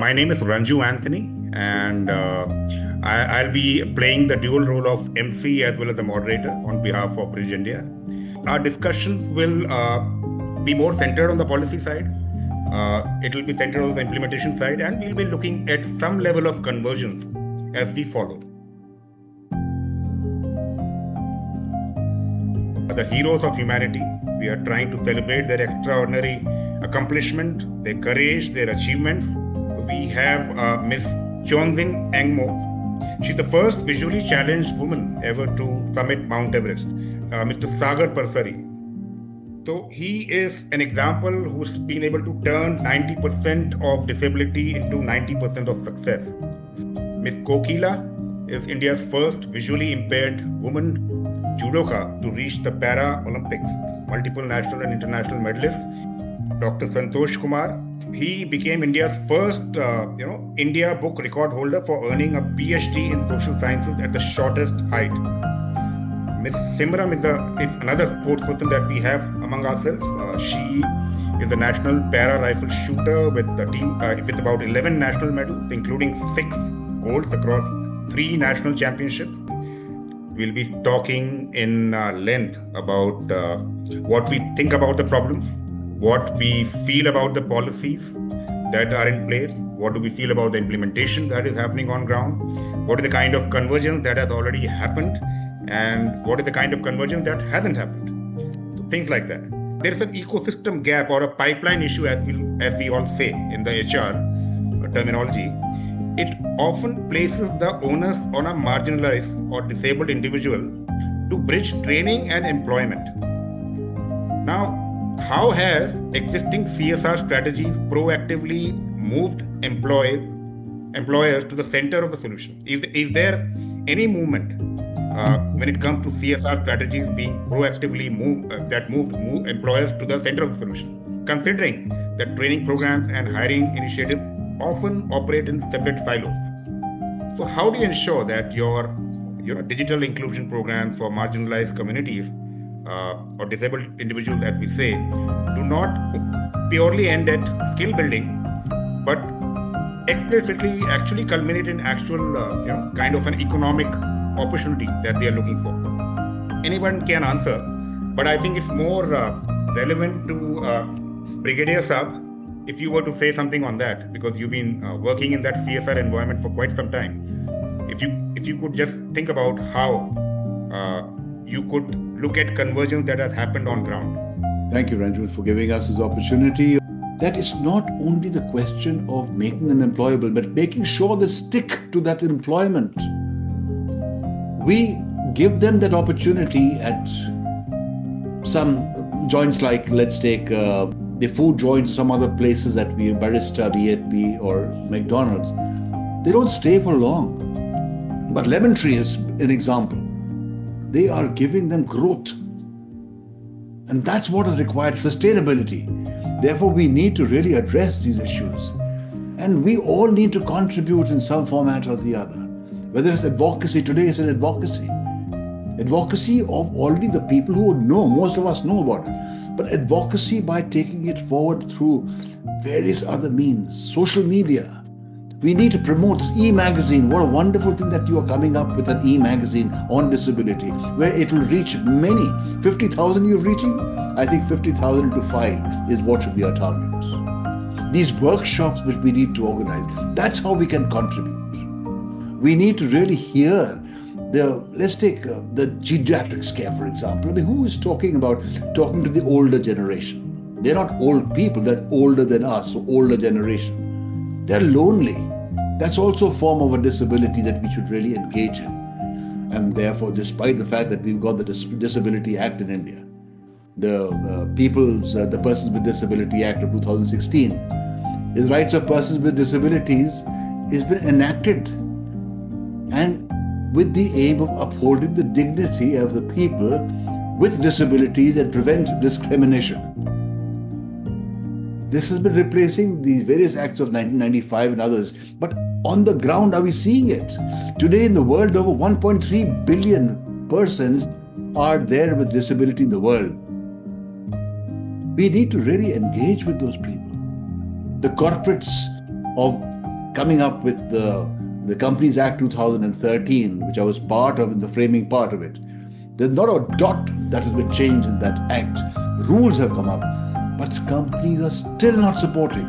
My name is Ranju Anthony, and I'll be playing the dual role of MC as well as the moderator on behalf of Bridge India. Our discussions will be more centered on the policy side. It will be centered on the implementation side, and we'll be looking at some level of convergence as we follow. The heroes of humanity, we are trying to celebrate their extraordinary accomplishment, their courage, their achievements. We have Miss Chongjin Engmo. She's the first visually challenged woman ever to summit Mount Everest. Mr. Sagar Parsari. So he is an example who's been able to turn 90% of disability into 90% of success. Miss Kokila is India's first visually impaired woman judoka to reach the Para Olympics, multiple national and international medalist. Dr. Santosh Kumar, he became India's first, India book record holder for earning a PhD in social sciences at the shortest height. Miss Simram is another sports person that we have among ourselves. She is a national para rifle shooter with the team with about 11 national medals, including 6 golds across 3 national championships. We'll be talking in length about what we think about the problems, what we feel about the policies that are in place, what do we feel about the implementation that is happening on ground, what is the kind of convergence that has already happened, and what is the kind of convergence that hasn't happened. So things like that. There is an ecosystem gap or a pipeline issue, as we all say in the HR terminology. It often places the onus on a marginalized or disabled individual to bridge training and employment. Now, how have existing CSR strategies proactively moved employers to the center of the solution? Is there any movement when it comes to CSR strategies being proactively moved employers to the center of the solution, considering that training programs and hiring initiatives often operate in separate silos? So how do you ensure that your digital inclusion programs for marginalized communities or disabled individuals, as we say, do not purely end at skill building, but explicitly actually culminate in actual kind of an economic opportunity that they are looking for? Anyone can answer, but I think it's more relevant to Brigadier Saab, if you were to say something on that, because you've been working in that CSR environment for quite some time. If you could just think about how you could look at convergence that has happened on ground. Thank you, Ranju, for giving us this opportunity. That is not only the question of making them employable, but making sure they stick to that employment. We give them that opportunity at some joints, like let's take the food joints, some other places that we barista, B&B or McDonald's. They don't stay for long. But Lemon Tree is an example. They are giving them growth. And that's what is required, sustainability. Therefore, we need to really address these issues. And we all need to contribute in some format or the other. Whether it's advocacy, today it's an advocacy. Advocacy of already the people who would know, most of us know about it. But advocacy by taking it forward through various other means, social media. We need to promote this e-magazine. What a wonderful thing that you are coming up with an e-magazine on disability, where it will reach many. 50,000 you're reaching? I think 50,000 to 5 is what should be our target. These workshops which we need to organize, that's how we can contribute. We need to really hear let's take the geriatrics care, for example. I mean, who is talking to the older generation? They're not old people, they're older than us, so older generation. They're lonely. That's also a form of a disability that we should really engage in. And therefore, despite the fact that we've got the Disability Act in India, the Persons with Disability Act of 2016, the Rights of Persons with Disabilities has been enacted, and with the aim of upholding the dignity of the people with disabilities and prevent discrimination. This has been replacing these various acts of 1995 and others. But on the ground, are we seeing it? Today in the world, over 1.3 billion persons are there with disability in the world. We need to really engage with those people. The corporates of coming up with the Companies Act 2013, which I was part of in the framing part of it. There's not a dot that has been changed in that act. Rules have come up, but companies are still not supporting.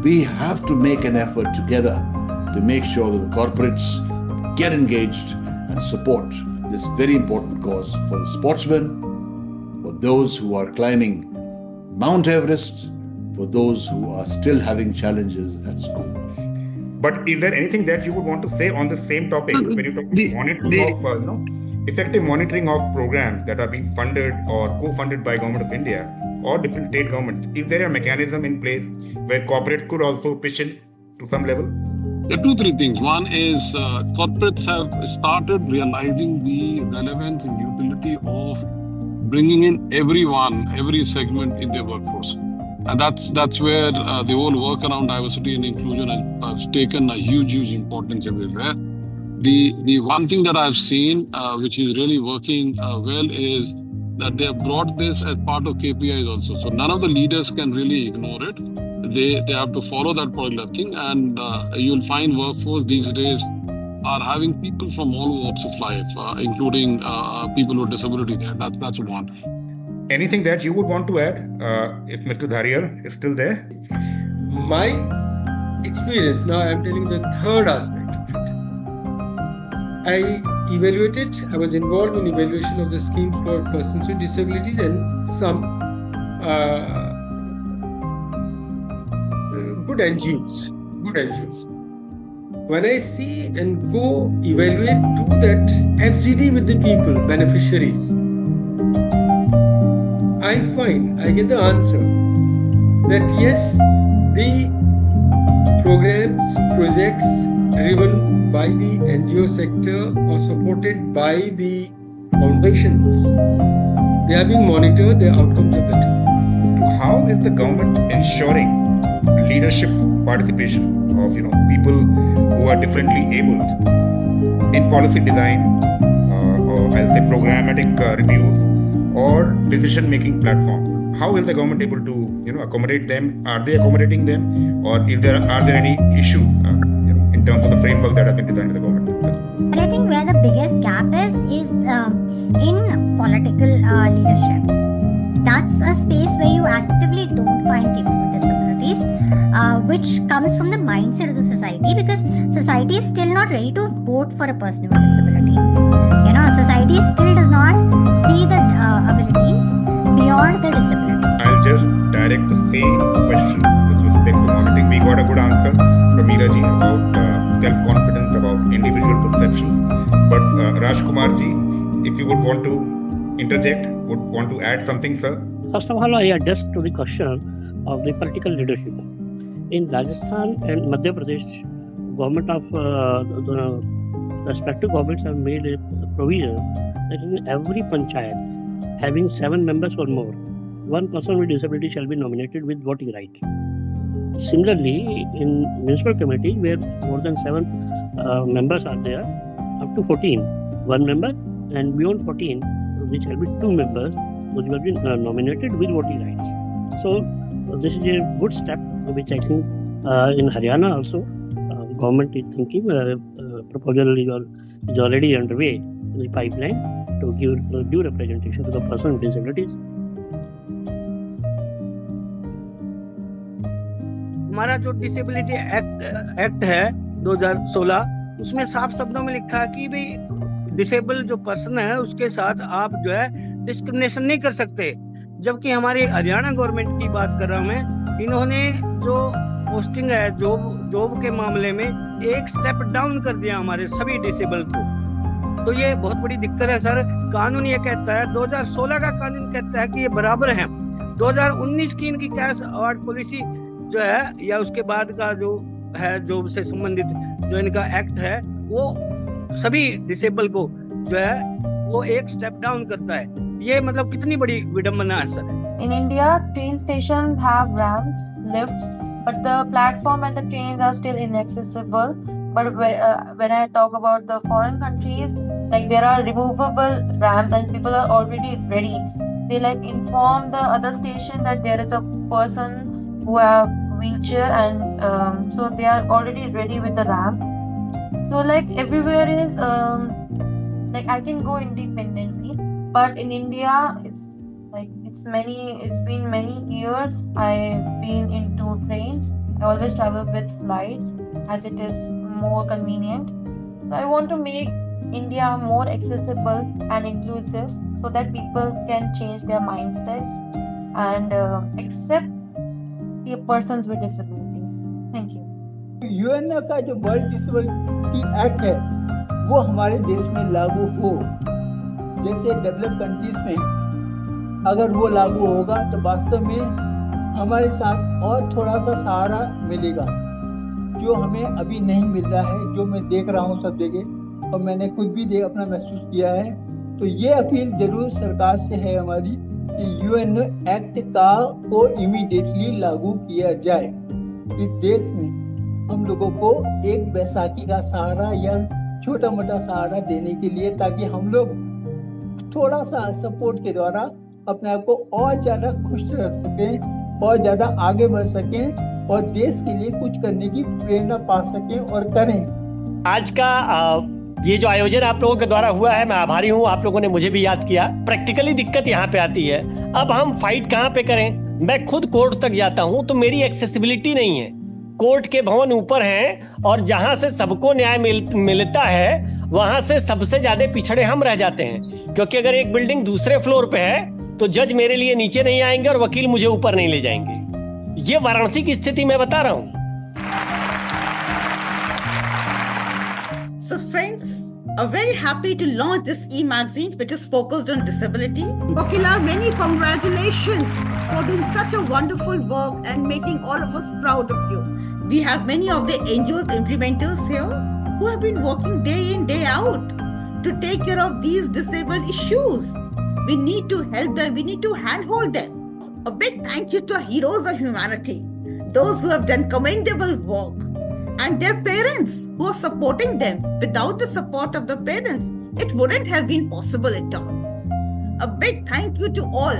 We have to make an effort together to make sure that the corporates get engaged and support this very important cause for the sportsmen, for those who are climbing Mount Everest, for those who are still having challenges at school. But is there anything that you would want to say on the same topic when you talk effective monitoring of programs that are being funded or co-funded by Government of India or different state governments? Is there a mechanism in place where corporates could also pitch in to some level? There are 2-3 things. One is corporates have started realizing the relevance and utility of bringing in everyone, every segment in their workforce. And that's where the whole work around diversity and inclusion has taken a huge importance everywhere. The one thing that I've seen, which is really working well, is that they have brought this as part of KPIs also. So none of the leaders can really ignore it. They have to follow that particular thing, and you'll find workforce these days are having people from all walks of life, including people with disability there. That's one. Anything that you would want to add, if Mr. Dhariyal is still there? My experience, now I'm telling the third aspect of it. I was involved in evaluation of the schemes for persons with disabilities and some good NGOs. When I see and go evaluate, do that FGD with the people, beneficiaries, I get the answer that yes, the programs, projects driven by the NGO sector or supported by the foundations, they are being monitored, their outcomes are better. How is the government ensuring leadership participation of people who are differently abled in policy design or I'll say programmatic reviews or decision-making platforms? How is the government able to accommodate them? Are they accommodating them, or are there any issues in terms of the framework that has been designed by the government? But I think where the biggest gap is in political leadership. That's a space where you actively don't find people with disabilities, which comes from the mindset of the society, because society is still not ready to vote for a person with disability. Society still does not see the abilities beyond the disability. I'll just direct the same question with respect to monitoring. We got a good answer from Meera ji about self-confidence, about individual perceptions. But Rajkumar ji, if you would want to interject, would want to add something, sir? First of all, I address to the question of the political leadership. In Rajasthan and Madhya Pradesh, government of the respective governments have made a provision that in every panchayat having 7 members or more, one person with disability shall be nominated with voting right. Similarly, in municipal committee where more than 7 members are there, up to 14, 1 member, and beyond 14, there shall be 2 members which will be nominated with voting rights. So this is a good step which I think in Haryana also government is thinking. Proposal is already underway in the pipeline to give due representation to the person with disabilities. हमारा जो disability act है 2016, उसमें साफ शब्दों में लिखा है कि भाई डिसेबल जो पर्सन है उसके साथ आप जो है डिस्क्रिमिनेशन नहीं कर सकते। जबकि हमारी हरियाणा गवर्नमेंट की बात कर रहा हूं मैं, इन्होंने जो पोस्टिंग है जॉब के मामले में एक स्टेप डाउन कर दिया हमारे सभी डिसेबल को। तो ये बहुत बड़ी दिक्कत है सर। कानून ये कहता है, 2016 का कानून कहता है कि ये बराबर है। 2019 की इनकी कैश अवार्ड पॉलिसी जो है या उसके बाद का जो है जॉब से संबंधित जो इनका एक्ट है वो सभी डिसेबल को जो है वो एक स्टेप डाउन करता है। ये मतलब कितनी बड़ी विडंबना है sir. In India, train stations have ramps, lifts, but the platform and the trains are still inaccessible. But when I talk about the foreign countries, like there are removable ramps and people are already ready. They like inform the other station that there is a person who have wheelchair, and so they are already ready with the ramp. So like everywhere is like I can go independently, but in India it's been many years I've been into trains. I always travel with flights as it is more convenient. So I want to make India more accessible and inclusive so that people can change their mindsets and accept the persons with disabilities. Thank you. UN का जो world disability act है वो हमारे देश में लागू हो, जैसे डेवलप कंट्रीज में अगर वो लागू होगा तो वास्तव में हमारे साथ और थोड़ा सा सहारा मिलेगा जो हमें अभी नहीं मिल रहा है, जो मैं देख रहा हूँ सब जगह और मैंने खुद भी अपना महसूस किया है। तो ये अपील जरूर सरकार से है हमारी कि यूएन एक्ट को इमीडिएटली लागू किया जाए। इस देश में हम लोगों को एक बैसाखी का सहारा या छोटा मोटा सहारा देने के लिए, ताकि हम लोग थोड़ा सा सपोर्ट के द्वारा अपने आप को और ज्यादा खुश रख सकें और ज्यादा आगे बढ़ सकें और देश के लिए कुछ करने की प्रेरणा पा सकें और करें। आज का ये जो आयोजन आप लोगों के द्वारा हुआ है, मैं आभारी हूँ, आप लोगों ने मुझे भी याद किया। प्रैक्टिकली दिक्कत यहाँ पे आती है, अब हम फाइट कहाँ पे करें? मैं खुद कोर्ट तक जाता हूँ तो मेरी एक्सेसिबिलिटी नहीं है, कोर्ट के भवन ऊपर हैं और जहां से सबको न्याय मिलता है वहां से सबसे ज्यादा पिछड़े हम रह जाते हैं, क्योंकि अगर एक बिल्डिंग दूसरे फ्लोर पे है तो जज मेरे लिए नीचे नहीं आएंगे और वकील मुझे ऊपर नहीं ले जाएंगे। ये वाराणसी की स्थिति मैं बता रहा हूं। So friends, are very happy to launch this e-magazine which is focused on disability. Kokila, many congratulations for doing such a wonderful work and making all of us proud of you. We have many of the NGOs implementers here who have been working day in, day out to take care of these disabled issues. We need to help them, we need to handhold them. A big thank you to heroes of humanity, those who have done commendable work, and their parents who are supporting them. Without the support of the parents, it wouldn't have been possible at all. A big thank you to all